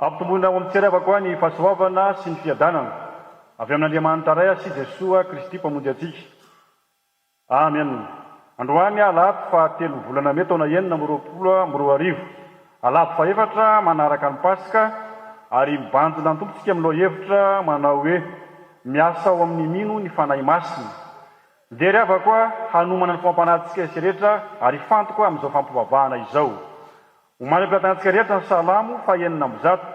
ampitomboina ao amin'ny tserevako a ny fahasoavana sy ny fiadanana avy amin'Andriamanitra ray sy Jesoa Kristy mpamonjy atsika. Amen. Androany alahady fa 3 volana May taona 2024 alahady fa 4 manaraka ny Pasika ary mibanjina ny tompontsika amin'ilao hevitra manao hoe miasa ao amin'ny mino ny fanahy masina. Dery avako a hanomana ny fampanahintsika isy rehetra ary fantoko amin'izao fampivavahana izao. Omaly ampilatantsika rehetra ny Salamo fahaenina amby zato.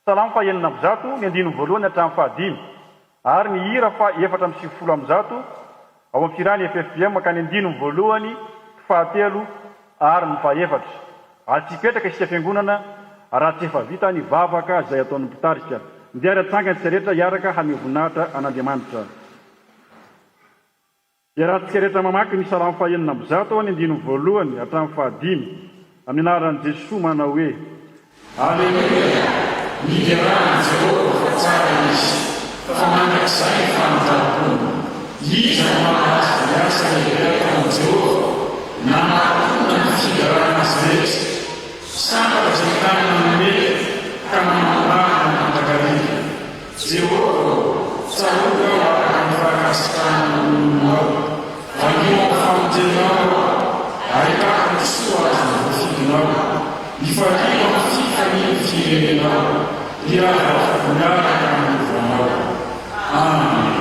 Salamo fahaenina amby zato ny 1 hatramin'ny fahadimy ary ny hira fa 410 amby zato ao amin'ny firany FFM ka ny 1 fahatelo ary ny fahaefatra. Ary tsy hipetraka isika fiangonana raha tsy efa vita ny vavaka izay ataon'ny mpitarika. Ndeha ara-tsangana isika rehetra hiaraka hamevoninahitra an'Andriamanitra. Iarahantsika rehetra mamaky ny Salamo fahaenina amby zato ny 1 hatramin'ny fahadimy amin'ny anaran'i Jesoa manao hoe Aleluia, niderana Jehovah fa tsara izy, fa mandrakizay fahamantaram-pony. Iza malaza miasa lehibe ao Jehovah, nanapona ny fidarana azy rehetra. Sambatra izay tanana nomely ka manambara ny mandrakarika. Jehovah, tsaroka ao araka ny fahakasitrahana olonao, vanio ao famonjenao ary kako ny soa azy ny vofidinao. Nifariko amin'ny fifaniany firenenao, irava vonaraka amin'ny vanao. Amen.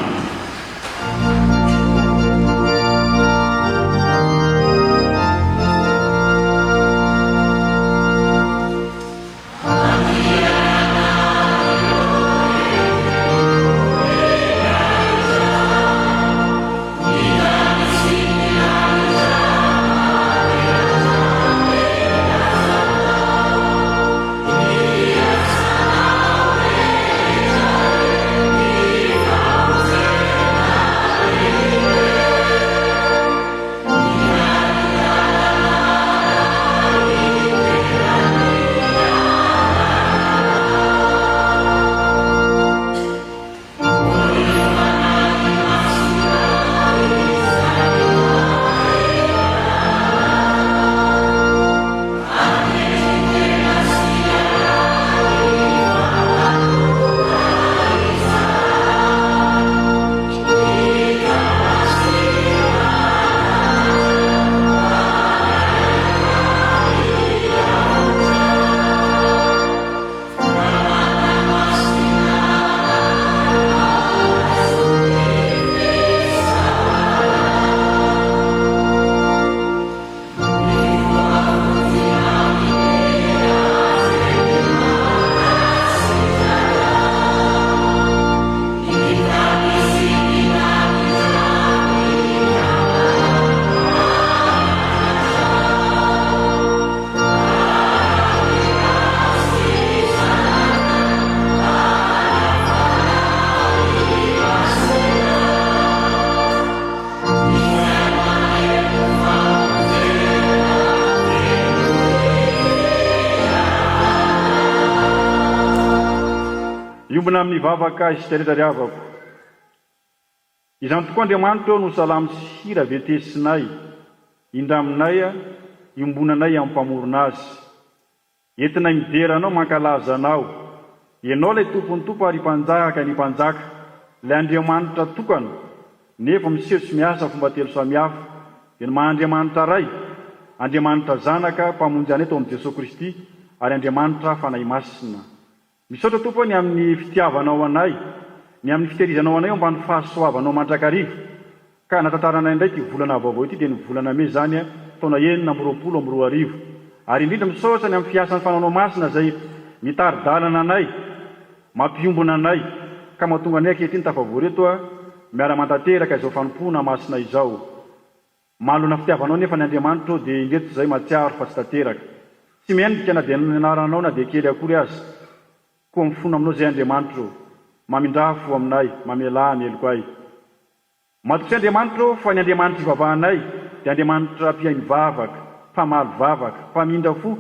Iombona amin'ny vavaka isika rehetra riavako. Izany tokoa Andriamanitra eo no salamo sy hira vetesinay, indraminay, iombonanay amin'ny mpamorona azy. Entinay mideranao mankalaza anao. Ianao ilay tompony tompo ary mpanjaka ny mpanjaka, ilay Andriamanitra tokana, nefa miseho sy miasa fomba telo samihafa. Dia ny Mahandriamanitra ray, Andriamanitra zanaka, mpamonjy anay tao amin'i Jesosy Kristy, ary Andriamanitra fanahy masina. Misaotra tompo ny amin'ny fitiavanao anay, ny amin'ny fitehirizanao anay ambany fahasoavanao mandrakariva. Ka natantaranay ndraiky volana vaovao ity dia ny volana May zany taona 2024. Ary indrindra misaotra ny amin'ny fiasan'ny fanaonao masina izay mitari-dalana anay, mampiombona anay, ka mahatonga anay ankehitriny tafavory eto miara-mantanteraka izao fanompona masina izao. Malona fitiavanao nefa ny Andriamanitra dia indreto izay matsiaro fa tsy tanteraka. Tsy mendrika na dia ny anaranao na dia kely akory azy. Koa mifono aminao izay Andriamanitra, mamindrafo aminay, mamelà meloko ay. Matoka Andriamanitra fa ny Andriamanitra ivavahanay dia Andriamanitra mpiainy vavaka, mpamaly vavaka, mpamindra fo,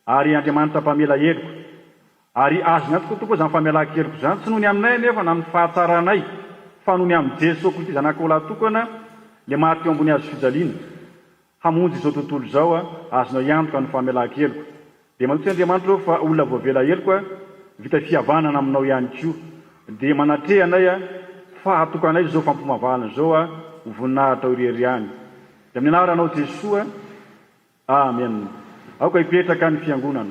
ary Andriamanitra mpamela heloko. Ary azony tokoa izany famelan-keloko izany tsy noho ny aminay nefa na ny fahatsaranay, fa noho ny amin'ny Jesosy Kristy zanak'olona tokana, le maty ambony azo fijaliana. Hamonjy izao tontolo izao azonao iantoka ny famelan-keloko. dia manotry Andriamanitra fa olona voavela hely koa vita fihavanana aminao ihany koa dia manatre anay fa atokanay zao fampomavahana zao ho voninahitra ho irery any dia amin'ny anaranao Jesoa amen. Aoka hipetraka ny fiangonana.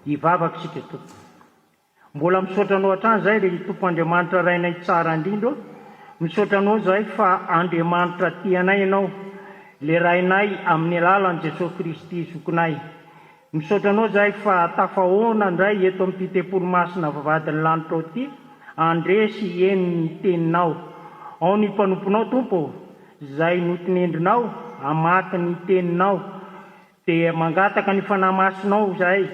Ivavaka sika tompo. Mbola misaotra anao hatrany zay ilay tompo Andriamanitra rainay tsara indrindra. Misaotra anao zahay fa Andriamanitra tianay ianao, le rainay amin'ny alalan'i Jesosy Kristy zokinay. Misaotra anao zahay fa tafahoana indray eto amin'ity tempolomasina vavadin'ny lanitra ity andresy eny ny teninao. Ao ny mpanomponao tompo, zay notinendrinao amaky ny teninao dia mangataka ny fanahy masinao zahay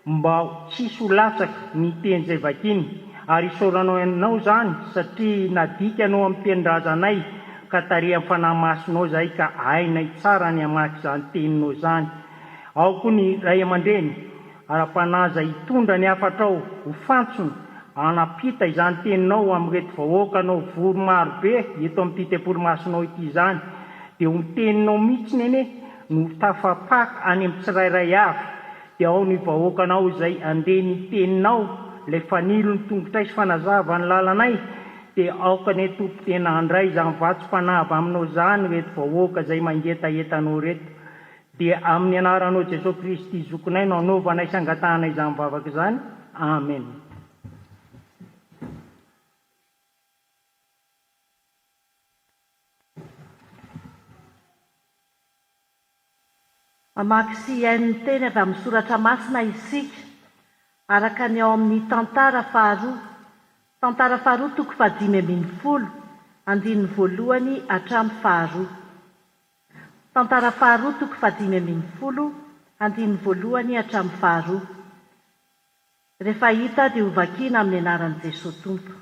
mba tsisy ho latsaka ny teny izay vakiny ary isaoranao ianao zany satria nadika anao amin'ny tenin-drazanay ka tarehy amin'ny fanahy masinao zahay ka hainay tsara ny hamaky izany teninao zany. Ao koa ny ray aman-dreny ara-panahy izay hitondra ny hafatrao ho fantsona anapita izany teninao amin'irety vahoaka anao voro maro be eto amin'ity tempolomasinao ity zany dia ho teninao mihitsiny eny no tafapaka any amin'ny tsirairay avy. Dia ao ny vahoakanao izay andeha ny teninao ilay fanilo ny tongotra sy fanazava ny lalanay dia aoka ny tompo tena handray izany vatsom-panavy aminao zany reto vahoaka izay mangetaentanao reto. Dia amin'ny anaranao Jesosy Kristy zokinay no anaovanay sangatahana izany vavaka izany. Amen. Mamaky sy hain'ny teny avy amin'ny soratra masina isika araka ny ao amin'ny tantara faharoa. Tantara faharoa toko 5:10 andininy voalohany hatramin'ny faharoa. Tantara faharoa toko 5:10 andininy voalohany hatramin'ny faharoa. Rehefa hita dia ho vakiana amin'ny anaran'i Jesosy Tompo.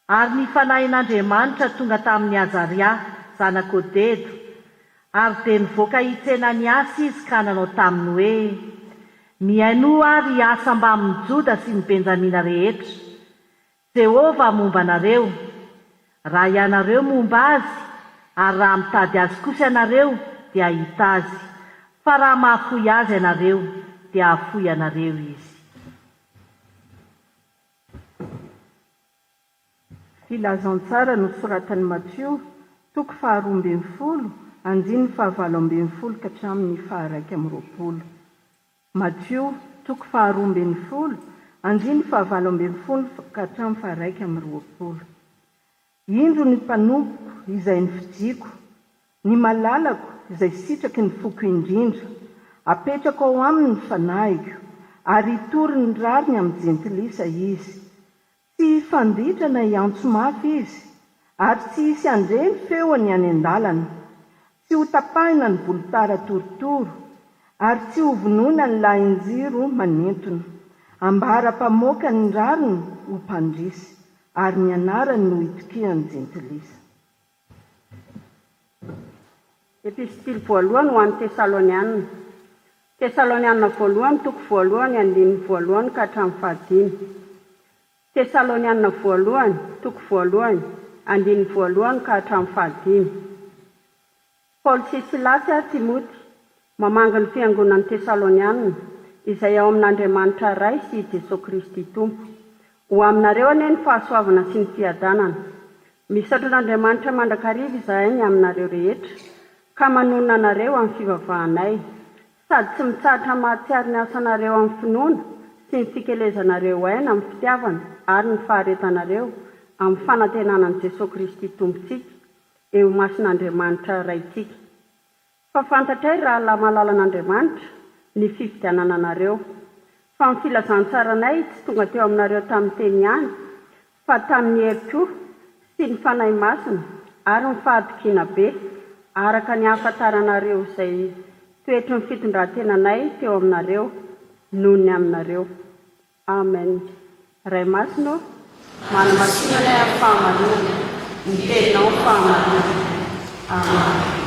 Ary ny fanahin'Andriamanitra tonga tamin'ny Azaria zanak'Odedo ary dia nivoaka hitsena ny asa izy ka nanao taminy hoe mihaino ary asa mba amin'ny Joda sy ny Benjamina rehetra. Jehova momba anareo, raha ianareo momba azy ary raha mitady azy kosa ianareo dia hahita azy, fa raha mahafoy azy ianareo dia hafoy ianareo izy. Filazantsara nosoratan'i Matteo toko 12 andininy 17 ka hatramin'ny 1:20. Matteo toko 12 andininy 17 ka hatramin'ny 1:20. Indro ny mpanompo izay nifidiako, ny malalako izay sitraky ny foko indrindra, apetrako ao aminy ny fanahiko ary hitory ny rariny amin'ny jentilisa izy. Tsy fanditra na hiantso mafy izy ary tsy hisy andreny feony any an-dalana. Tsy ho tapahina ny volotara torotoro ary tsy ho vonoina ny lahin-jiro manentona. Ambara-pamoaka ny rariny ho mpandrisy ary ny anarany no hitokian'ny jentilisa. Epistily voalohany ho an'ny Tesalonianina. Tesalonianina voalohany toko 1 andininy 1 ka hatramin'ny 5. Tesalonianina voalohany toko 1 andininy 1 ka hatramin'ny 5. Paoly sy Silasy ary Timoty mamanga ny fiangonan'ny Tesalonianina izay ao amin'Andriamanitra ray sy Jesosy Kristy Tompo. Ho aminareo anie ny fahasoavana sy ny fiadanana. Misaotra an'Andriamanitra mandrakariva izahay ny aminareo rehetra, ka manonona anareo amin'ny fivavahanay, sady tsy mitsahatra mahatsiaro ny asanareo amin'ny finoana sy ny fikelezanareo aina amin'ny fitiavana ary ny faharetanareo amin'ny fanantenanan'i Jesosy Kristy Tompontsika eo mason'Andriamanitra raitsika. Fa fantatray raha lamalala an'Andriamanitra ny fifidianana anareo, fa amin'ny filazantsaranay tsy tonga teo aminareo tamin'ny teny ihany, fa tamin'ny hery-po sy ny fanahy masina ary ny fahatokiana be, araka ny hafantaranareo izay toetry ny fitondrantenanay teo aminareo noho ny aminareo. Amen. Ray masina, manamasinanay amin'ny fahamarina, ny teninao ny fahamarina. Amen.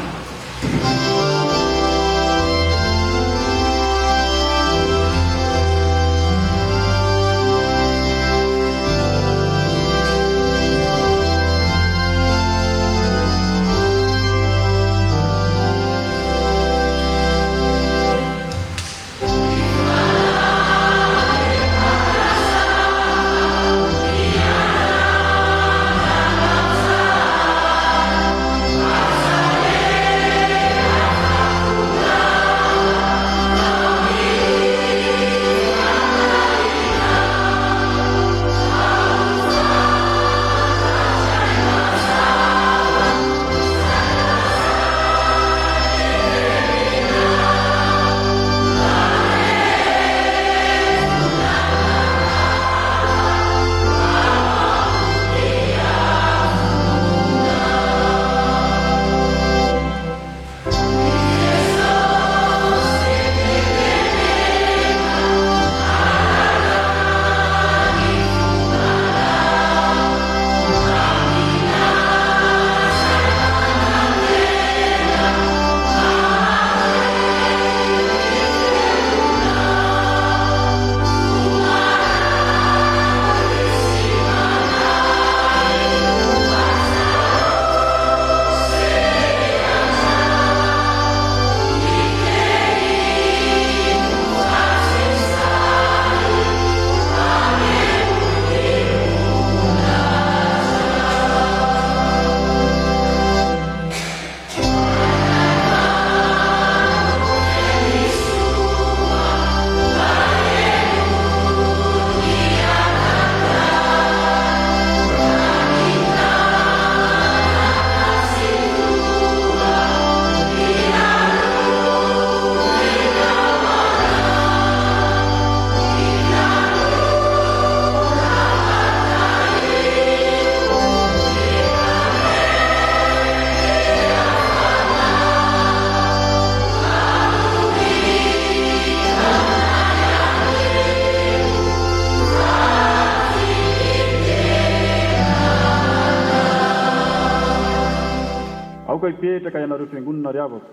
Ipetraka ianareo fiangonana riavako.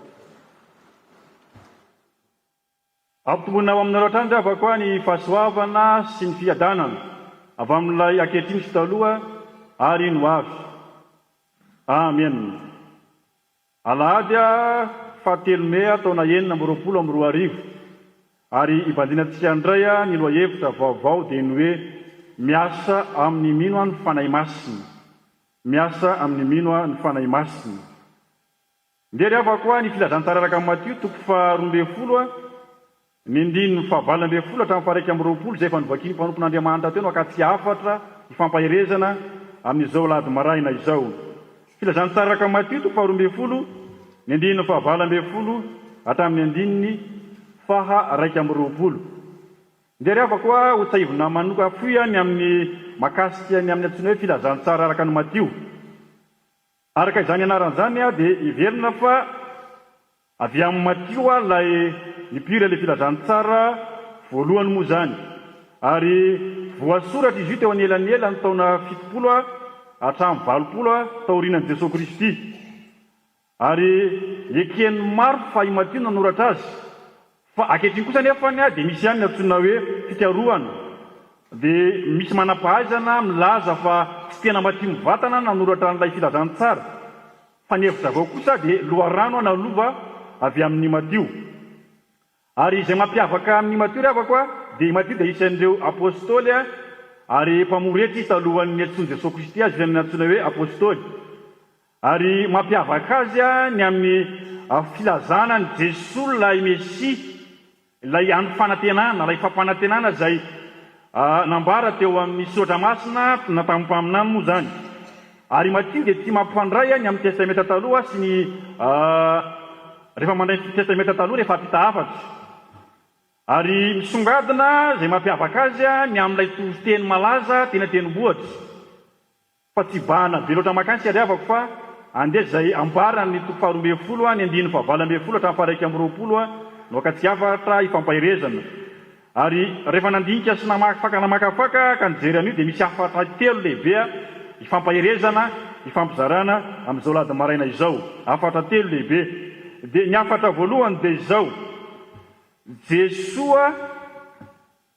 Ampitombonina ao aminareo hatrany riavako ny fahasoavana sy ny fiadanana avy amin'ilay ankehitriny sy taloha ary no avy. Amen. Alahady fahatelo Mea taona 2024 ary ibandinantsika indray ny lohahevitra vaovao dia ny hoe miasa amin'ny mino ny fanahy masina. Miasa amin'ny mino ny fanahy masina. Ndery avako ny filazantsara araka amin'ny Matio 12 ny 9:20 hatramin'ny 1:20 izay fanovakiany mpanompon'Andriamanitra teo no ka tsy afatra ifampahirezana amin'izao lady maraina izao. Filazantsara araka amin'ny Matio 12 ny 9:20 hatramin'ny 1:20. Ndery avako ho tsaivina manoka foy ny amin'ny makasika ny amin'ny antsoina hoe filazantsara araka ny Matio. Araka izany anaran'izany dia iverina fa avy amin'ny Matio ilay nipira ilay filazantsara voalohany moa izany. Ary voasoratra izy io teo anelanela ny taona 70 hatramin'ny 20 taorianan'i Jesosy Kristy. Ary ekeny maro fa i Matio nanoratra azy. Fa ankehitriny kosa nefa dia misy ihany ny antsoina hoe fitiaroana. Dia misy manam-pahaizana milaza fa tsy tena Matio mivatana nanoratra an'ilay filazantsara. Fa ny hevitra avao kosa dia loharano analova avy amin'ny Matio. Ary izay mampiavaka amin'ny Matthieu avako a dia Matthieu dia isan'ireo apôstôly a ary mpamorety izy talohan'ny antsoiny Jesosy Kristy azy izay antsoina hoe apôstôly. Ary mampiavaka azy a ny amin'ny filazana ny Jesosy lay Mesia, ilay andro fanantenana, ilay fampanantenana izay nambara teo amin'ny soratra masina na tamin'ny mpaminany moa zany. Ary Matthieu dia tia mampifandray ny amin'ny testamenta taloha sy ny rehefa mandray testamenta taloha rehefa apita hafatra. Ary misongadina izay mampiavaka azy ny amin'ilay toriteny malaza tena tenibohatra. Fa tsy bahana be loatra makany sy ariavako fa andeha izay ambara ny toko 12 ny 9 faha-20 hatramin'ny 120 no akatsy afatra ifampahirezana. Ary rehefa nandinika sy namakafaka ka nijery an'io dia misy afatra 3 lehibe ifampahirezana, ifampizarana amin'izao lady maraina izao. Afatra 3 lehibe. Dia ny afatra voalohany dia izao: Jesosy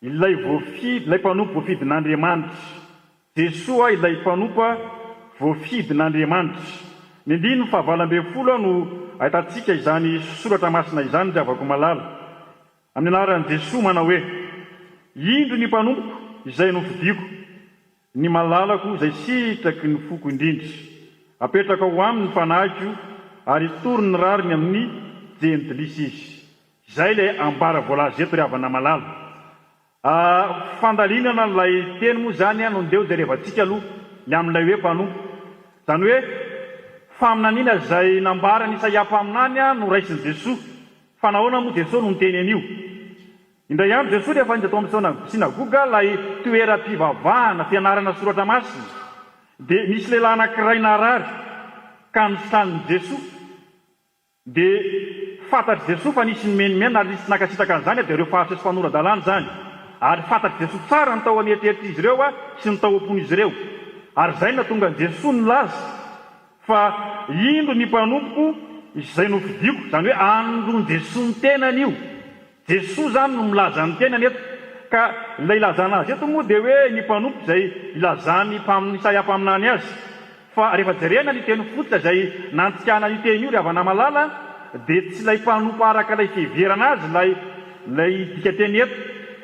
ilay voafidy, ilay mpanompo voafidin'Andriamanitra. Jesosy ilay mpanompo voafidin'Andriamanitra. Ny 9 faha-20 no ahitantsika izany soratra masina izany dia avako malala. Amin'ny anaran'i Jesosy manao hoe: indro ny mpanompoko izay nofidiko, ny malalako izay sitraky ny foko indrindra. Apetraka ao aminy ny fanahiko ary tory ny rariny amin'ny jentilisy izy. Izay ilay ambara voalaza eto ry havana malala. Fandalinana n'ilay teny moa zany no ndeha jerevantsika aloha ny amin'ilay hoe mpanompo. Zany hoe faminaniana izay nambara ny Isaia mpaminany no raisin'i Jesosy. Fa nahoana moa Jesosy no niteny an'io? Indray andro Jesosy rehefa ninja tao amin'ny sinagoga ilay toeram-pivavahana fianarana soratra masina, dia misy lehilahy anankiray narary ka notraniny Jesosy. Dia fantatry Jesosy fa nisy nimenimena ary nisy nakasitraka an'izany dia ireo faritra sy fanora-dalàna zany. Ary fantatry Jesosy tsara ny tao anieritreritry izy ireo sy ny tao am-pony izy ireo. Ary izay nahatonga Jesosy nilaza fa indro ny mpanompo izay nofidiko, zany hoe andron Jesosy ny tenany io. Jesosy zany no milaza ny tenany eto. Ka ilay ilazana azy eto moa dia hoe ny mpanompo izay ilazany Isaia mpaminany azy. Fa rehefa jerena ny teny fotsy izay nantikana ny teny io ry havana malala, dia tsy ilay mpanompo araka ilay fiheverana azy lay dika teny eto.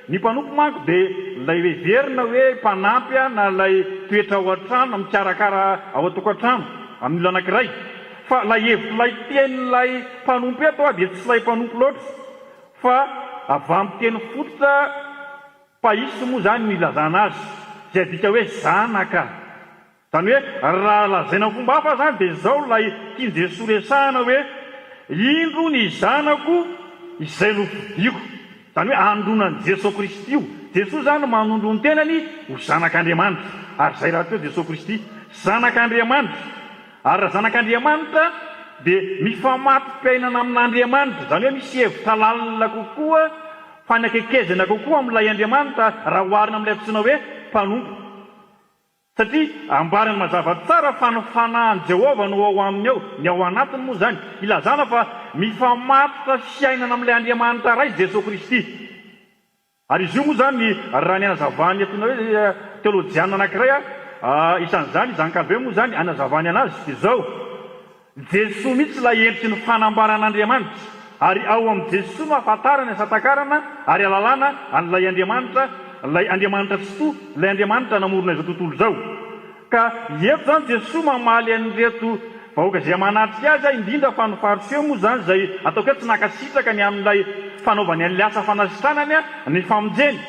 Ny mpanompo manko dia ilay heverina hoe mpanampy na ilay toetra ao an-trano mikarakara ao an-tokantrano amin'ny olona anankiray. Fa ilay hevitra ilay tenyilay mpanompo eto dia tsy ilay mpanompo loatra, fa avy amin'ny teny fototra paisy moa zany ny ilazana azy, izay dika hoe zanaka. Zany hoe raha lazaina amin'ny fomba hafa zany dia izao ilay tiany Jesosy resahana hoe indro ny zanako izay nofidiko. Zany hoe andronan'i Jesosy Kristy io. Jesosy zany manondro ny tenany ho zanak'Andriamanitra. Ary izay raha teo Jesosy Kristy zanak'Andriamanitra. Ary raha zanak'Andriamanitra dia mifamaty-piainana amin'Andriamanitra. Zany hoe misy hevitra lalina kokoa, fanakekezana kokoa amin'ilay Andriamanitra raha oharina amin'ilay antsoina hoe mpanompo. Satria ambarany mazava tsara fa ny fanahin'i Jehova no ao aminy ao, ny ao anatiny moa zany ilazana fa mifamatotra fiainana amin'ilay Andriamanitra ray Jesosy Kristy. Ary izy io moa zany raha ny anazavany antsoina hoe teolojiana anankiray isan'izany Jean Calvin moa zany anazavany anazy dia izao: Jesosy mihitsy ilay endriky ny fanambaran'Andriamanitra. Ary ao amin'ny Jesosy no ahafantarana asatakarana ary alalàna an'ilay Andriamanitra, ilay Andriamanitra tsy to, ilay Andriamanitra namorona izao tontolo izao. Ka eto zany Jesosy mamaly an'ireto vahoaka izay manatrika azy, indrindra fa ny fariseo moa zany izay ataoko hoe tsy nakasitraka ny amin'ilay fanaovany an'ilay asa fanasitranany ny famonjeny.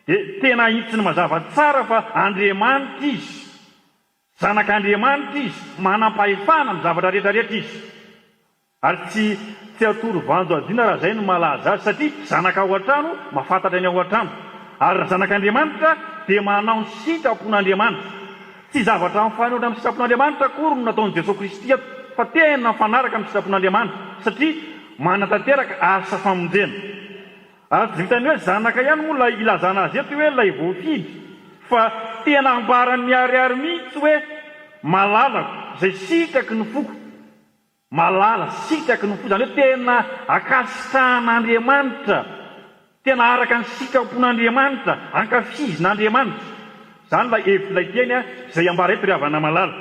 Dia tena hitsiny mazava tsara fa Andriamanitra izy, zanak'Andriamanitra izy, manam-pahefana amin'ny zavatra rehetrarehetra izy. Ary tsy atoro vanjo adina raha izay no malaza azy, satria zanaka ao an-trano mahafantatra ny ao an-trano. Ary raha zanak'Andriamanitra dia manao ny sitrapon'Andriamanitra. Tsy zavatra mifanohitra amin'ny sitrapon'Andriamanitra akory no nataon'i Jesosy Kristy eto, fa tena mifanaraka amin'ny sitrapon'Andriamanitra satria manatanteraka asa famonjena. Ary tsy vitany hoe zanaka ihany moa ilay ilazana azy eto hoe ilay voafidy, fa tena ambarany miariary mihitsy hoe malalako izay sitraky ny foko. Malala sitraky ny foko, zany hoe tena akasitrahan'Andriamanitra, tena araka ny sitrapon'Andriamanitra, ankafizin'Andriamanitra. Zany ilay hevitra ilay teny izay ambara eto ry havana malala.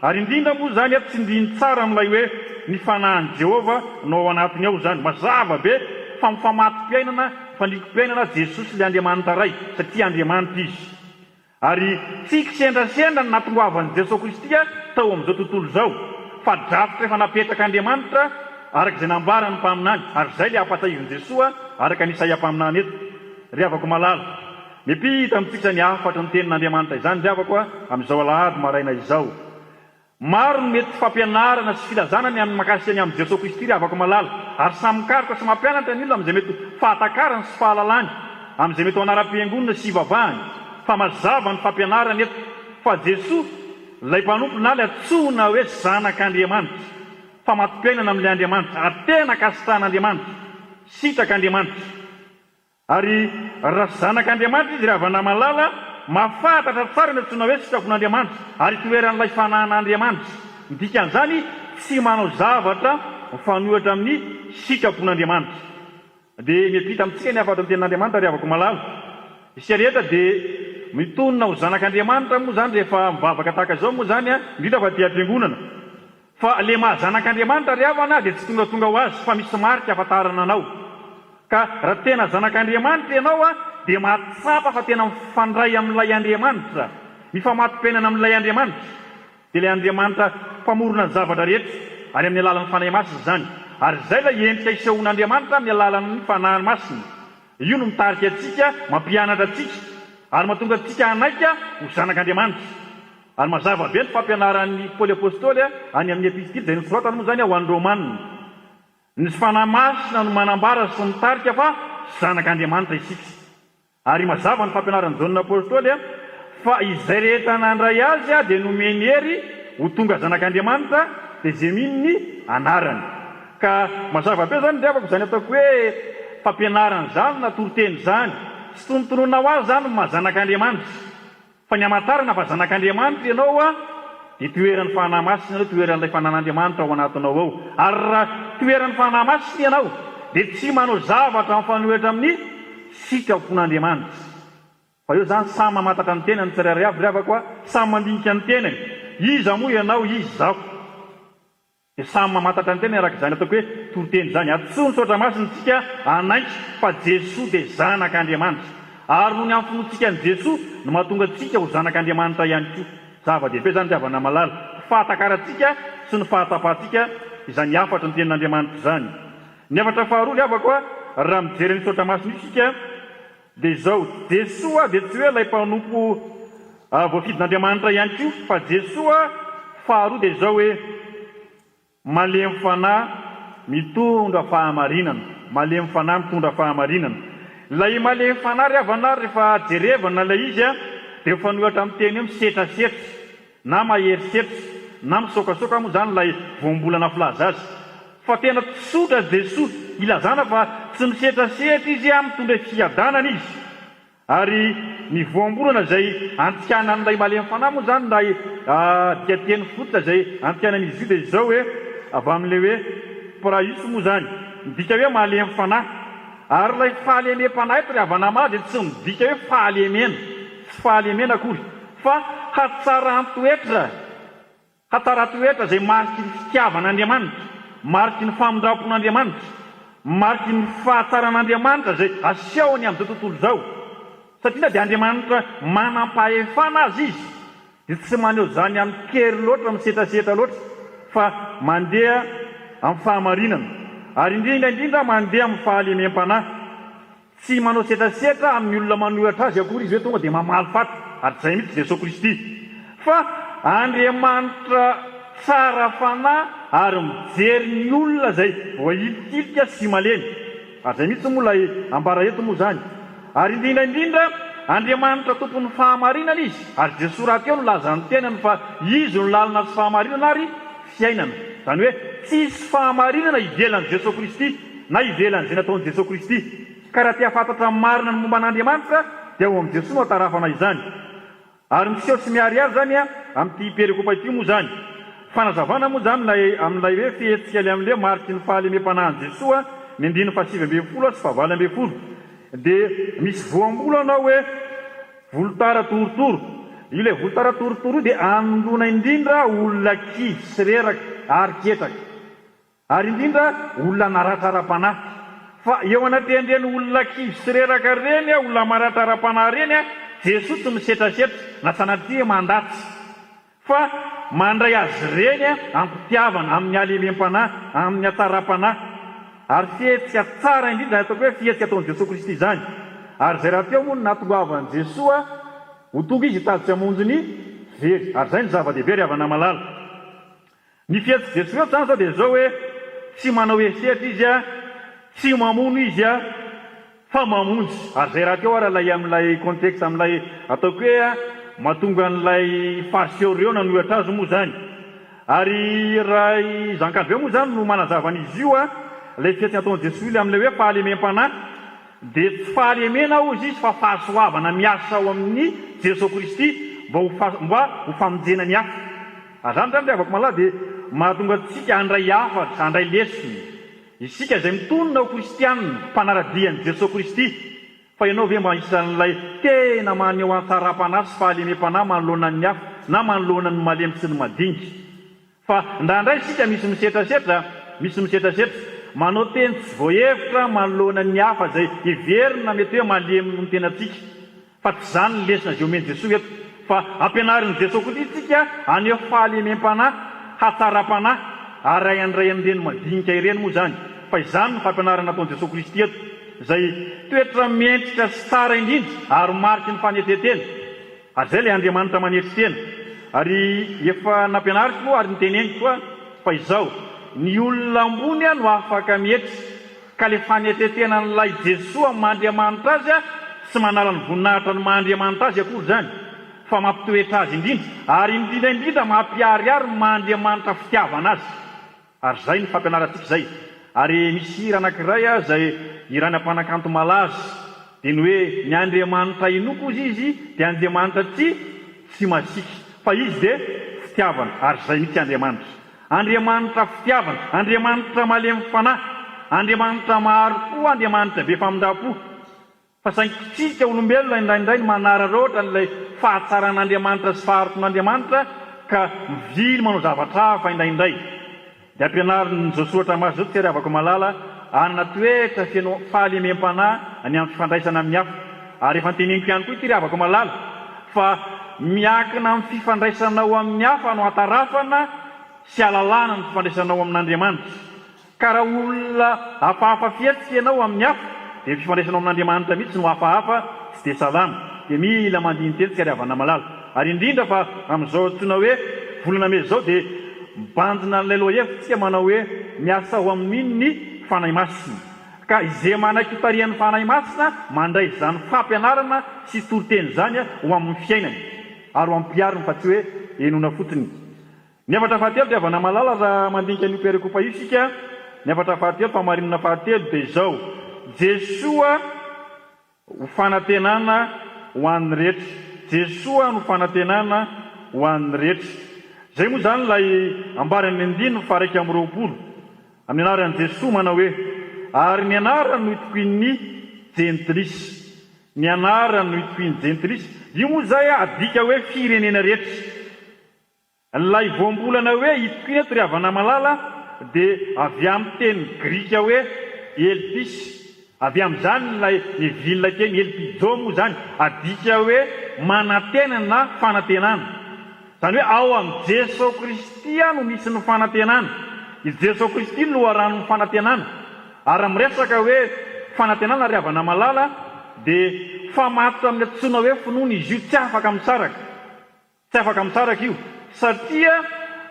Ary indrindra moa zany eto tsy indriny tsara amin'ilay hoe ny fanahin'i Jehova no ao anatiny ao zany. Mazava be famifamaty-piainana fandriko-piainana Jesosy le Andriamanitra ray satria Andriamanitra izy. Ary tsy kisendrasendra ny natongoavan'i Jesosy Kristy tao amin'izao tontolo izao fa drafitra efa napetraka Andriamanitra araka izay nambarany mpaminany. Ary izay le apatsahivin' Jesosy araka ny Isaia mpaminany eto. Ry havako malala, mipita mitsika ny afatra ny tenin'Andriamanitra izany ry havako amin'izao alahady maraina izao. Maro ny mety fampianarana sy filazanany amin'ny makasiny amin'ny Jesosy Kristy ry havako malala, ary samy mikaroka sy mampianatra ny olona amin'izay mety fahatakarany sy fahalalany, amin'izay mety ho anaram-piangonana sy ivavahany. Fa mazava ny fampianarana eto fa Jesosy ilay mpanompo na ilay antsoina hoe zanak'Andriamanitra, fa matom-piainana amin'ilay Andriamanitra, ary tena kasitrahan'Andriamanitra, sitrak'Andriamanitra. Ary raha zanak'Andriamanitra izy raha avana malala, mafantatra tsara ny antsoina hoe sitrapon'Andriamanitra ary toeran'ilay fanahan'Andriamanitra. Midika an'izany tsy manao zavatra mifanohitra amin'ny sitrapon'Andriamanitra. Dia miampita amintsika ny afatra ny tenin'Andriamanitra ry havako malala. Isika rehetra dia mitonona ho zanak'Andriamanitra moa zany rehefa mivavaka tahaka izao moa zany indrindra fa dia am-piangonana. Fa le mahazanak'Andriamanitra ry havana dia tsy tonga ho azy fa misy marika ahafantarana anao. Ka raha tena zanak'Andriamanitra ianao dia mahatsapa fa tena mifandray amin'ilay Andriamanitra, mifamatom-piainana amin'ilay Andriamanitra. Dia ilay Andriamanitra mpamorona ny zavatra rehetra ary amin'ny alalan'ny fanahy masina zany. Ary izay ilay endrika isehoan'Andriamanitra amin'ny alalan'ny fanahy masina. Io no mitarika antsika, mampianatra antsika ary mahatonga antsika hanaika ho zanak'Andriamanitra. Ary mazava be ny fampianaran'ny Paoly apôstôly any amin'ny epistily izay nosoratany moa zany ho an'ny Romanina. Ny fanahy masina no manambara sy mitarika fa zanak'Andriamanitra isika. Ary mazava ny fampianaran'ny Jaona apôstôly fa izay rehetra nandray azy dia nomeny hery ho tonga zanak'Andriamanitra dia izay mino ny anarany. Ka mazava be zany ry havako izany ataoko hoe fampianarana zany na toroteny zany tsy tonontonona ho azy zany mahazanak'Andriamanitra, fa ny hamantarana fa zanak'Andriamanitra ianao dia toeran'ny fanahy masina, toeran'ilay fanan'Andriamanitra ao anatinao ao. Ary raha toeran'ny fanahy masina ianao dia tsy manao zavatra mifanohitra amin'ny sitrapon'Andriamanitra. Fa eo zany samy mamantatra ny tenany tsirairay avy ry havako samy mandinika ny tenany. Iza moa ianao, izy zako. Dia samy mamantatra ny tenany araka izany ataoko hoe toroteny zany. Atsoa ny saotra masina tsika anaiki fa Jesosy dia zanak'Andriamanitra. Ary noho ny amfinoantsika ny Jesosy no mahatonga antsika ho zanak'Andriamanitra ihany koa. Zava-dehibe zany tiavana malala. Fahatakarantsika sy ny fahatapahantsika izany afatra ny tenin'Andriamanitra zany. Ny afatra faharoa ry havako raha mijery ny saotra masina isika dia izao, Jesosy dia tsy hoe ilay mpanompo voafidin'Andriamanitra ihany koa, fa Jesosy faharoa dia izao hoe malemy fanahy mitondra fahamarinana. Malemy fanahy mitondra fahamarinana. Ilay malemy fanahy ry havana rehefa jerevana ilay izy dia mifanohitra amin'ny teny hoe misetrasetra na maherisetra na misokasoka moa zany ilay voambolana filaza azy. Fa tena tsotra Jesosy ilazana fa tsy misetrasetra izy mitondra fiadanana izy. Ary ny voambolana izay antikana an'ilay malemy fanahy moa zany ilay dikateny fototra izay antikanan'izy io dia izao hoe avy amin'ilay hoe praisy moa zany midika hoe malemy fanahy. Ary ilay fahalemem-panahy eto ry havana maro dia tsy midika hoe fahalemena, tsy fahalemena akory, fa hatsaran-toetra, hatsaran-toetra izay mariky ny fitiavan'Andriamanitra, mariky ny famindrapon'Andriamanitra, mariky ny fahatsaran'Andriamanitra izay asehony amin'izao tontolo izao. Satria dia Andriamanitra manam-pahefana azy izy, dia tsy maneho zany amin'ny kery loatra, misetrasetra loatra, fa mandeha amin'ny fahamarinana. Ary indrindra mandeha amin'ny fahalemem-panahy, tsy manao setrasetra amin'ny olona manohitra azy akory izy hoe tonga dia mamaly faty. Ary izay mihitsy Jesosy Kristy. Fa Andriamanitra tsara fanahy ary mijery ny olona izay voahilikilika sy malemy. Ary izay mihitsy moa ilay ambara eto moa zany. Ary indrindra Andriamanitra tompon'ny fahamarinana izy. Ary Jesosy raha teo no lazany tenany fa izy no lalina sy fahamarinana ary fiainana. Zany hoe tsisy fahamarinana ivelan'i Jesosy Kristy na ivelan'izay nataon'i Jesosy Kristy. Ka raha tia fantatra marina ny momba an'Andriamanitra dia ao amin'ny Jesosy no hatarafana izany. Ary miseho sy miariary zany amin'ity perikopa ity moa zany. Fanazavana moa zany amin'ilay hoe fihetsika amin'ilay mariky ny fahalemem-panahin'i Jesosy ny 9:20 sy 20. Dia misy voambolana hoe volotara torotoro. Io ilay volotara torotoro dia andona indrindra olona kidy sy reraka ary ketraka. Ary indrindra olona naratsara-panahy. fa eo anatyandreny olona kivy sy reraka reny olona maratara-panahy reny Jesosy tsy misetrasetra na sanaty mandatsy fa mandray azy reny ampitiavana amin'ny alemem-panahy amin'ny atara-panahy ary fihetsika tsara indrindra ataoko hoe fihetsika ataon'i Jesosy Kristy izany ary zay raha teo moa natongoavan'i Jesosy ho tonga izy hitady tsy hamonjy ny very ary zay ny zava-dehibe ry havana malala ny fihetsika Jesosy zany zao dia zao hoe tsy manao esetra izy tsy mamono izy fa mamonjy ary zay raha teo ara lay amin'ilay contexte amin'ilay ataoko hoe mahatonga an'ilay fariseo reo nanohatra azy moa zany ary raha zankandro hoe moa zany no manazavana izy io lay fihetsika ataon'i Jesosy le amin'ilay hoe fahalemem-panahy dia tsy fahalemena ozy izy fa fahasoavana miasa ao amin'ny Jesosy Kristy mba ho famonjena ny hafa zany zany avako malala dia mahatonga antsika handray hafatra handray lesona isika izay mitonona ho kristianina mpanaradian'i Jesosy Kristy fa ianao ve mba isan'ilay tena maneho antara-panahy sy fahalemem-panahy manoloana ny hafa na manoloana ny malemy sy ny madinika fa ndraindray isika misy misetrasetra manao teny tsy voahevitra manoloana ny hafa zay iverina mety hoe malemy no tenantsika fa tsy zany ny lesona zay omeny Jesosy eto fa ampianarin'i Jesosy Kristy tsika aneho fahalemem-panahy hatara-panahy ary andrayan'ireny madinika ireny moa zany fa izany ny fampianarana ataon'i Jesosy Kristy eto zay toetra miendrika sy tsara indrindra ary mariky ny fanetetena ary zay le Andriamanitra manetry tena ary efa nampianariko moa ary niteneniko koa fa izao ny olona ambony no afaka mietry ka le fanetetena n'ilay Jesosy Mandriamanitra azy tsy manala ny voninahitra ny Mandriamanitra azy akory zany fa mampitoetra azy indrindra ary indrindra mampiariary Mandriamanitra fitiavana azy ary zay ny fampianarantsika zay ary misy hira anankiray zay irany ampanakanto malaza dia ny hoe ny Andriamanitra inoko izy dia Andriamanitra tsy masiky fa izy dia fitiavana ary zay mitsy Andriamanitra fitiavana Andriamanitra malemy fanahy Andriamanitra maro koa Andriamanitra be famindrapo fa saintsika olombelona indraindray ny manararoatra n'ilay fahatsaran'Andriamanitra sy faharoton'Andriamanitra ka mivily manao zavatra hafa indraindray dia ampianarin' zao soratra masy zao tsy avako malala anana toetra feno fahalemem-panahy any amin'ny fifandraisana amin'ny hafa ary efa nteneniko ihany koa ity ry havako malala fa miankina amin'ny fifandraisanao amin'ny hafa no hatarafana sy alalàna ny fifandraisanao amin'Andriamanitra ka raha olona hafahafa fihetsika ianao amin'ny hafa dia fifandraisanao amin'Andriamanitra mihitsy no hafahafa tsy dia salama dia mila mandiny teny tsy ry havana malala ary indrindra fa amin'izao antsoina hoe volana mety zao dia mibanjina n'ilay lohahevitsika manao hoe miasa ao amin'iny ny fanahy masina ka izay manan-kitarian'ny fanahy masina mandray izany fampianarana sy toroteny zany ho amin'ny fiainany ary ho ampiariny fa tsy hoe enona fotony ny efatra fahatelo dia havana malala raha mandinika ny perekopa io sika ny efatra fahatelo famarinana fahatelo dia izao Jesosy ho fanantenana ho an'ny rehetra Jesosy no fanantenana ho an'ny rehetra zay moa zany lay ambarany andiny fa raiky amin'ny roapolo amin'ny anaran'i Jesosy manao hoe ary ny anarany no itokoin'ny jentilisy ny anarany no itokoin'ny jentilisy io moa zay adika hoe firenena rehetra lay voambolana hoe itokoina eto ry havana malala dia avy amin'ny teny grika hoe elpis avy amin'izany lay ny vilona teny elpijo moa zany adika hoe manantenana na fanantenana zany hoe ao amin'ny Jesosy Kristy no misy ny fanantenana i Jesosy Kristy no loharano ny fanantenana ary miresaka hoe fanantenana ry havana malala dia famatotra amin'ny antsoina hoe finoana izy io tsy afaka misaraka io satria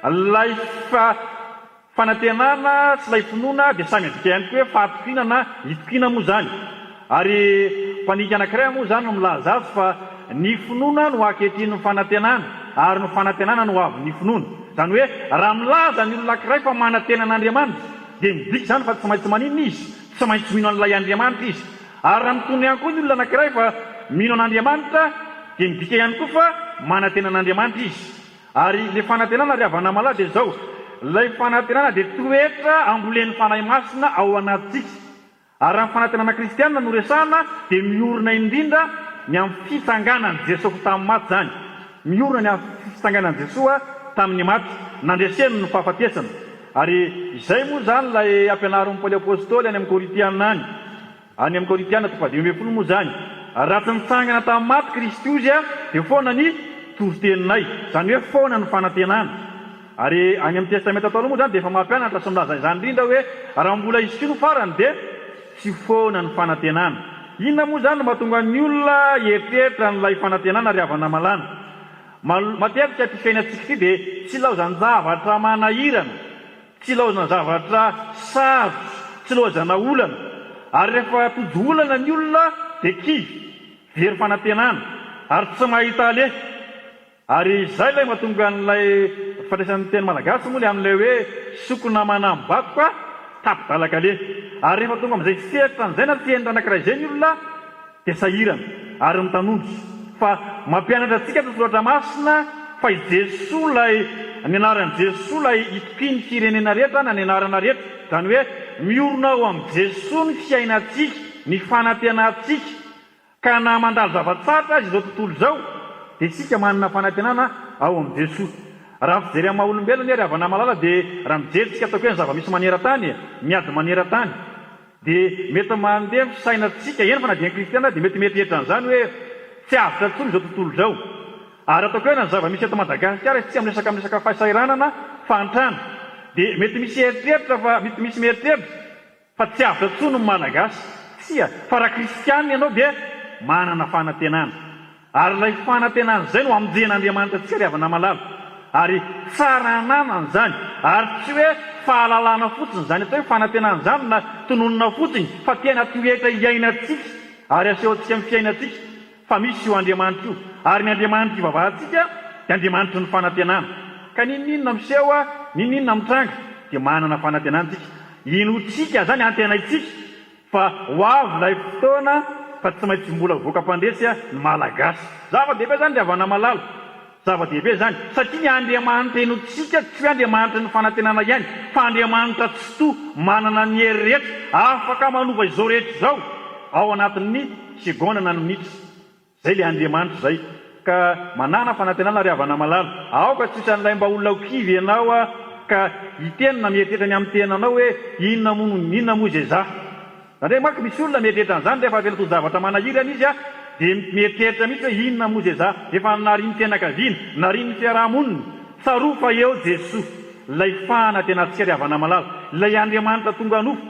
lay fanantenana sy lay finoana dia samy adika ihany koa hoe fahatokiana na hitokiana moa zany ary mpanika anankiray moa zany no milaza azy fa ny finoana no ankehitriny fanantenana ary no fanantenana no avy ny finoana zany hoe raha milaza ny olona anankiray fa manantenan'Andriamanitra dia midika zany fa tsy maintsy maninona izy tsy maintsy mino an'ilay Andriamanitra izy ary raha mitony ihany koa ny olona anankiray fa mino an'Andriamanitra dia midika ihany koa fa manantenan'Andriamanitra izy ary le fanantenana ry havana malala dia zao lay fanantenana dia toetra ambolen'ny fanahy masina ao anatintsika ary raha ny fanantenana kristianina no resahana dia miorina indrindra ny amin'ny fitsanganan'i Jesosy tamin'ny maty zany miorina ny amin'ny fitsanganan'i Jesosy tamin'ny maty nandreseny no fahafatesana ary izay moa zany lay ampianarin'ny Paoly apôstôly any amin'ny Korintianina any any amin'ny Korintiana 10:20 moa zany, raha tsy nitsangana tamin'ny maty Kristy ozy dia foana ny toroteninay, zany hoe foana ny fanantenana. Ary any amin'ny testamenta atao moa zany dia efa mampianatra sy milaza izany indrindra hoe raha mbola izy sy no farany dia tsy foana ny fanantenana. Inona moa zany no mahatonga ny olona hieritreritra n'ilay fanantenana ry havana malana? Matetika ty fiainantsika ity dia tsy laozany zavatra manahirana, tsy laozana zavatra sarotra, tsy laozana olana. Ary rehefa tojo olana ny olona dia kivy very fanantenana ary tsy mahita aleha. Ary izay ilay mahatonga n'ilay fandraisan'ny teny malagasy moa le amin'ilay hoe sokona manam-bakoka tapidalaka aleha. Ary rehefa tonga amin'izay fieritra an'izay na fienitra anankiray izay ny olona dia sahirana ary mitanondro. Fa mampianatra antsika ty soratra masina fa i Jesoa lay ny anaran'i Jesoa lay itoky ny firenena rehetra na ny anarana rehetra, zany hoe miorona ao amin'ny Jesoa ny fiainantsika, ny fanantenantsika. Ka na mandalo zava-tsatra azy izao tontolo izao dia isika manana fanantenana ao amin'ny Jesoa. Raha fijery amin'ny maha-olombelona ry havana malala dia raha mijerytsika ataoko hoe ny zava-misy maneran-tany, miady maneran-tany, dia mety mandeha fisainantsika eny fa na dia ny kristiana dia mety mietrietra an'izany hoe tsy avitra tsony izao tontolo izao. Ary ataoko hoe na ny zava-misy eto Madagasikara tsy amresaka fahasairanana fantrana dia mety misy eritreritra fa mety misy mieritreritra fa tsy avitra tsony ny malagasy. Tsia fa raha kristianina ianao dia manana fanantenana. Ary ilay fanantenana izay no amonjen'Andriamanitra antsika ry havana malala. Ary tsara ananana zany, ary tsy hoe fahalalana fotsiny zany atao hoe fanantenana zany na tononona fotsiny, fa tena toetra iainantsika ary asehontsika amin'ny fiainantsika. Fa misy io Andriamanitra io, ary ny Andriamanitra ivavahantsika dia Andriamanitra ny fanantenana. Ka ninninona miseho ninninona mitranga dia manana fanantenantsika. Inotsika zany antenaitsika fa ho avy ilay fotoana fa tsy maintsy mbola voaka-pandresy ny malagasy. Zava-dehibe zany ry havana malala, zava-dehibe zany satria ny Andriamanitra inotsika tsy hoe Andriamanitra ny fanantenana ihany, fa Andriamanitra tsy to manana ny hery rehetra afaka manova izao rehetra izao ao anatin'ny segona na ny minitra. Zay le Andriamanitra zay. Ka manana fanantenana ry havana malala. Aoka tsy isan'ilay mba olona ho kivy ianao ka hitenina mieritreritra ny amin'ny tenanao hoe inona moa izay za. Zany manko misy olona mieritreritra an'izany rehefa avela to zavatra manahirana izy dia mieritreritra mihitsy hoe inona moa izay za. Efa nariny tenakaviana, nariny fiarahamonina, tsarofa eo Jesoa. Lay fanantenantsika ry havana malala, lay Andriamanitra tonga anofo,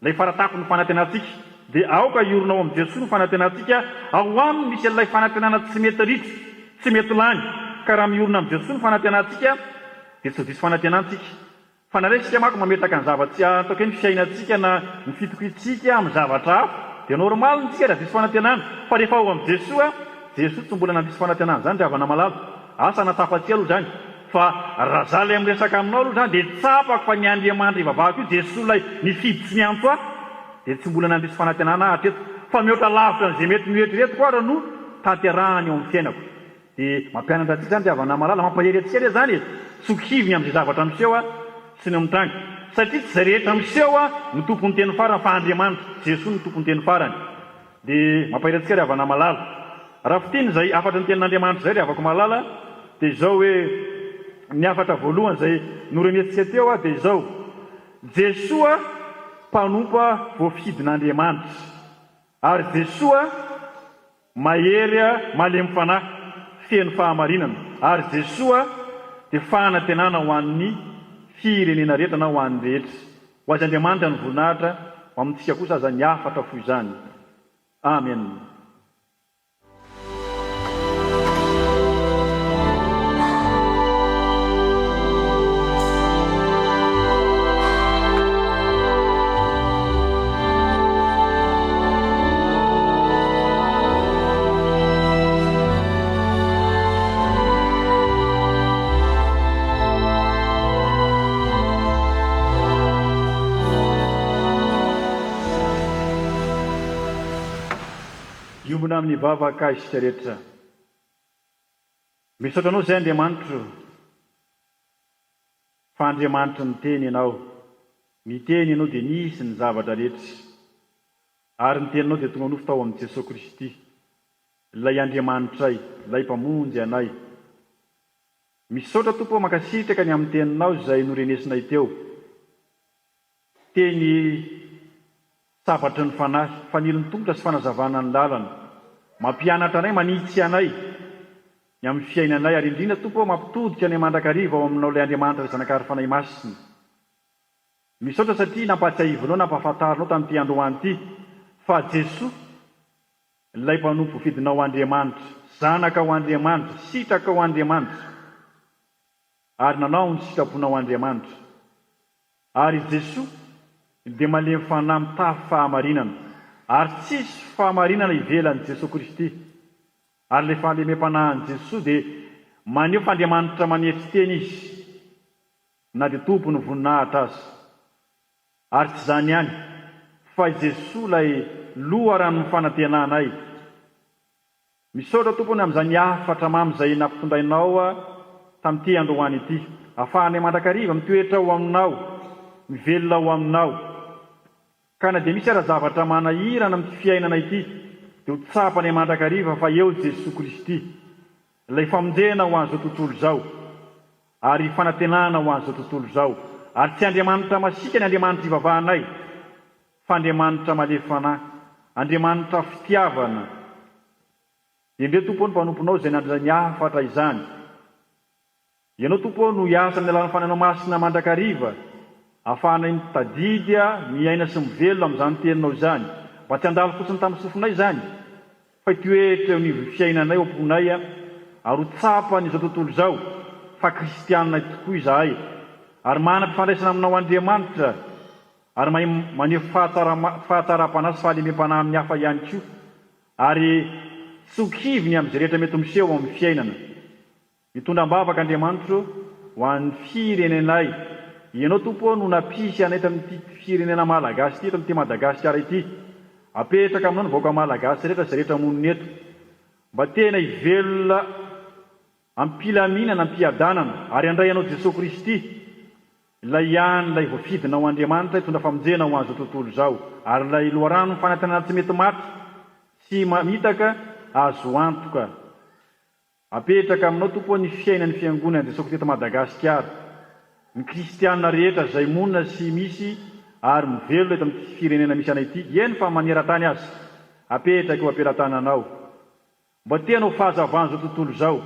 lay faratako ny fanantenantsika. Dia aoka ioronao amin'ny Jesoa ny fanantenantsika, ao aminy misy ilay fanantenana tsy mety ritra, tsy mety lany. Ka raha miorona amin'ny Jesoa ny fanantenantsika dia tsy diso fanantenantsika. Fa na resika manko mametraka ny zavatsy ataoko hoe ny fiainantsika na ny fitokontsika amin'ny zavatra hafa dia normaly ntsika raha diso fanantenana. Fa rehefa ao amin'ny Jesoa tsy mbola nandiso fanantenana zany ry havana malala. Asa natapatsika aloha zany. Fa raha za lay miresaka aminao aloha zany dia tsapako fa ny Andriamanitra ivavahako io Jesoa lay nifidy tsy niantso dia tsy mbola nandiso fanantenana hatreto. Fa mihoatra lavitra n'izay mety mieritrerety koa raha no tanterahany eo amin'ny fiainako. Dia mampianatra antsika zany ry havana malala, mampahery antsika re zany tsokiviny amin'izay zavatra miseho sy ny mitranga. Satria tsy zay rehetra miseho ny tompony teny farany fa Andriamanitra Jesoa ny tompony teny farany. Dia mampahery antsika ry havana malala. Raha fitiny izay afatra ny tenin'Andriamanitra zay ry havako malala dia izao hoe ny afatra voalohany izay norenentsika teo dia izao: Jesoa mpanompa voafidin'Andriamanitra, ary Jesoa mahery malemy fanahy feno fahamarinana, ary Jesoa dia fanantenana ho an'ny firenena rehetra na ho an'ny rehetra. Ho azy Andriamanitra ny voninahitra, ho amintsika kosa aza ny afatra fo izany. Amen. Iombona amin'ny vavaka isika rehetra. Misaotra anao izay Andriamanitra fa Andriamanitra niteny ianao. Miteny ianao dia nisy ny zavatra rehetra. Ary ny teninao dia tonga anofo tao amin'ny Jesosy Kristy, ilay Andriamanitray, ilay mpamonjy anay. Misaotra Tompo mankasitraka ny amin'ny teninao izay norenesinay teo. Teny savatry ny fanahy faniliny tongotra sy fanazavana ny lalana mampianatra anay manitsy anay ny amin'ny fiainanay ary indrindra tompo mampitodika ny mandrakariva ao aminao ilay Andriamanitra ry zanakary fanay masiny misaotra satria nampatsiahivinao nampahafantarinao tamin'ity androany ity fa Jesoa ilay mpanompo vidinao Andriamanitra zanaka ao Andriamanitra sitraka ao Andriamanitra ary nanao ny sitraponao Andriamanitra ary Jesoa dia malemy fanahy mitafy fahamarinana ary tsisy fahamarinana ivelan'i Jesosy Kristy ary ilay fahalemem-panahin'i Jesoa dia maneho fa Andriamanitra manetsy teny izy na dia tompony voninahitra azy ary tsy izany ihany fa Jesoa ilay loharano ny fanantenanay misaotra tompony amin'izany afatra mamy izay nampitondrainao tamin'ity androany ity ahafahanay mandrakariva mitoetra ao aminao mivelona ao aminao ka na dia misy ara-zavatra manahirana amin'ity fiainana ity dia ho tsapanay mandrakariva fa eo Jesosy Kristy ilay famonjena ho an'izao tontolo izao ary fanantenana ho an'izao tontolo izao ary tsy Andriamanitra masika ny Andriamanitra ivavahanay fa Andriamanitra malefanahy Andriamanitra fitiavana indreo tompo ny mpanomponao izay nandriny afatra izany ianao tompo no hiasa ny alalany fananao masina mandrakariva ahafahanay mitadidy miaina sy mivelona amin'izany teninao izany mba tsy handalo fotsiny tamin'ny sofinay izany fa hitoetra eo ny fiainanay omponay ary ho tsapany izao tontolo izao fa kristianina tokoa izahay ary manam-pifandraisana aminao Andriamanitra ary maneho fahatsara-panahy sy fahalemem-panahy amin'ny hafa ihany koa ary tsokiviny amin'izay rehetra mety miseho amin'ny fiainana mitondram-bavaka Andriamanitra ho an'ny firenenay ianao tompo no napisy anay tamin'ity firenena malagasy ity tamin'ity Madagasikara ity apetraka aminao ny vahoaka malagasy rehetra izay rehetra monina eto mba tena hivelona ampilaminana ampiadanana ary handray anao Jesosy Kristy ilay ihany ilay voafidinao Andriamanitra hitondra famonjena ho an'izao tontolo izao ary ilay loharano ny fanantenana tsy mety maty sy mitaka azo antoka apetraka aminao tompo ny fiainan'ny fiangonana Jesosy teto Madagasikara ny kristianina rehetra izay monina sy misy ary mivelona eto amin'ny firenena misy anay ity eny fa maneran-tany azy apetraka eo ampelantananao mba tena ho fahazavan'izao tontolo izao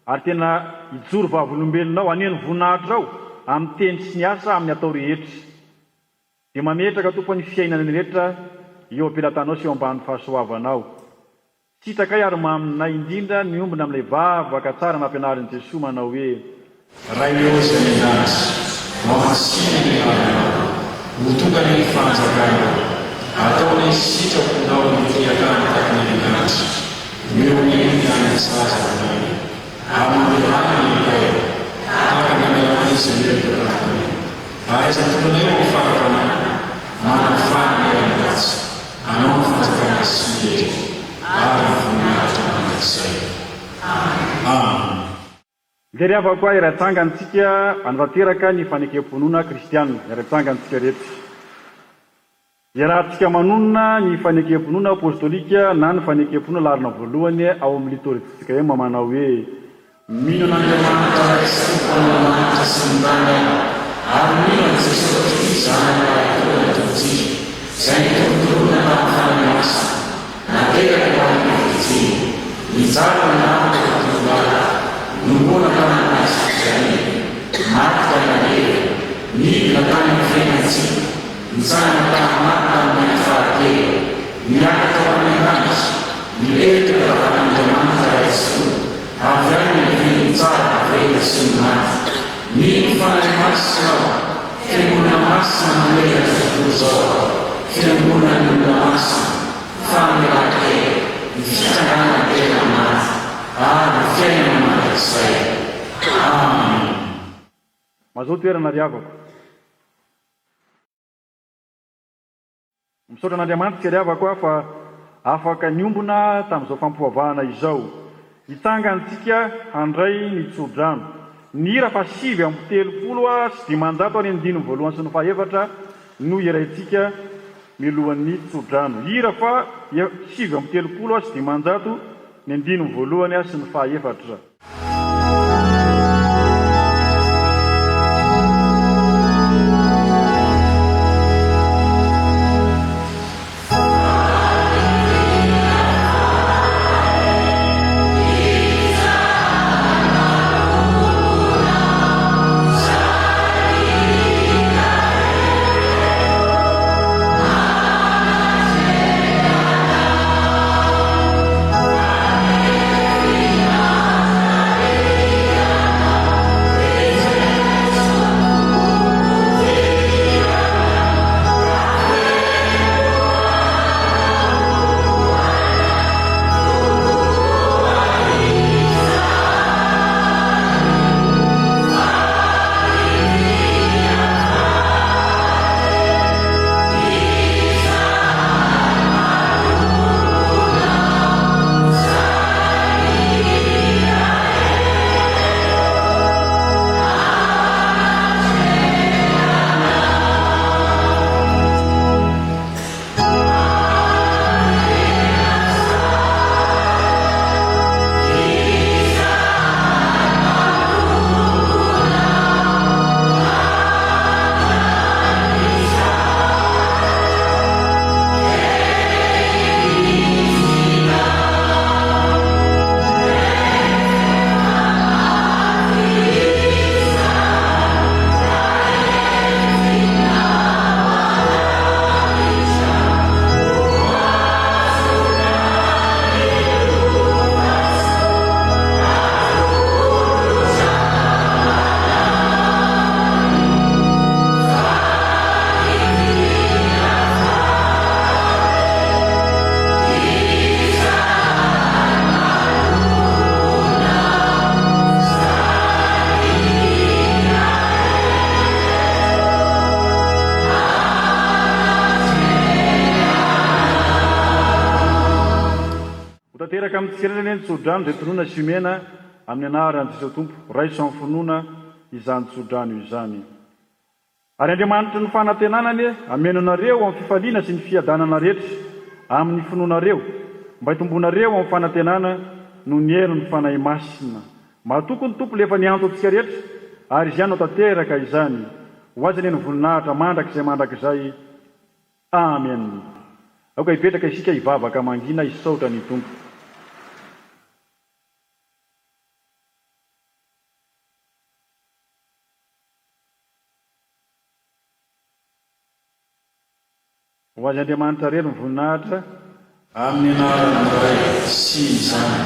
ary tena hijoro vavolombelonao aneny voninahitra ao amin'ny teny sy ny asa amin'ny atao rehetra dia mametraka tompo ny fiainany rehetra eo ampelantanao sy eo ambany fahasoavanao sitakay ary maminay indrindra ny ombona amin'ilay vavaka tsara nampianarin'i Jesosy manao hoe ray eo izay nazy mamasina ny alanao ho tonga ny fanjakana ataonay sitraponao ny fiakana takany Andriamanitra meony ny anasazanay amin'ny ilay takana mialana izy miredorakany aizan-tononay ho fahafanay manafany amin'azy anao ny fanjakana sy ary voninahitra mandrakizay. Amen. Dia riavaka koa iratsangantsika anrateraka ny fanekam-ponona kristianina iratsangantsika rehetra iarahantsika manonona ny fanekam-ponona apostolika na ny fanekam-ponona larina voalohany ao amin'ny litoritsika hoe mamanao hoe mino n'Andriamanitra sy mpamanitra sy ny tanana ary mino ny Jesosy Kristy zanaka tona tontolo izay nitondrona tamin'ny fanamasina nateraka ho an'ny fijiny nijara ny namitra tontolala nombona tamin'ny azy izay maty tananera nidina tamin'ny fiainantsika nitsana tamin'ny maty tamin'ny fahatelo niakatra ho an'ny an'azy niletika tamin'Andriamanitra Jesoa avy any ny vinitsara vena sy ny maty nino fanahy masina ao fiangonana masina mamelatra tontolo izao fiangonana ny olona masina famelakely ny fitsangana tena maty ary ny fiainana mandrakizay. Amen. mazao toerana riavako misaotra an'Andriamanitra tsy riavako fa afaka niombona tamin'izao fampihavahana izao hitsangantsika handray ny tsodrano ny hira fa 7:30 sy 500 any andiny voalohany sy ny fahaefatra no irayntsika milohan'ny tsodrano hira fa 7:30 sy 500 ny andiny voalohany sy ny fahaefatra. miteraka amin'nytsikerana ny tsodrano zay tonoana sy mena amin'ny anarany Jesosy tompo raiso amin'ny finoana izany tsodrano izany. Ary Andriamanitra ny fanantenanany amenonareo amin'ny fifaliana sy ny fiadanana rehetra amin'ny finoanareo mba hitombonareo amin'ny fanantenana no ny hero ny fanahy masina. Mahatoky ny tompo lefa nianto antsika rehetra ary izy ihany no tanteraka izany ho azy ny voninahitra mandrakizay mandrakizay. Amen. Aoka hipetraka isika hivavaka mangina hisaotra ny tompo. Ho azy Andriamanitra rery ny voninahitra amin'ny anarany iray sy izany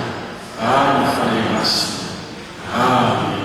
ary ny fanahy masina. Amen.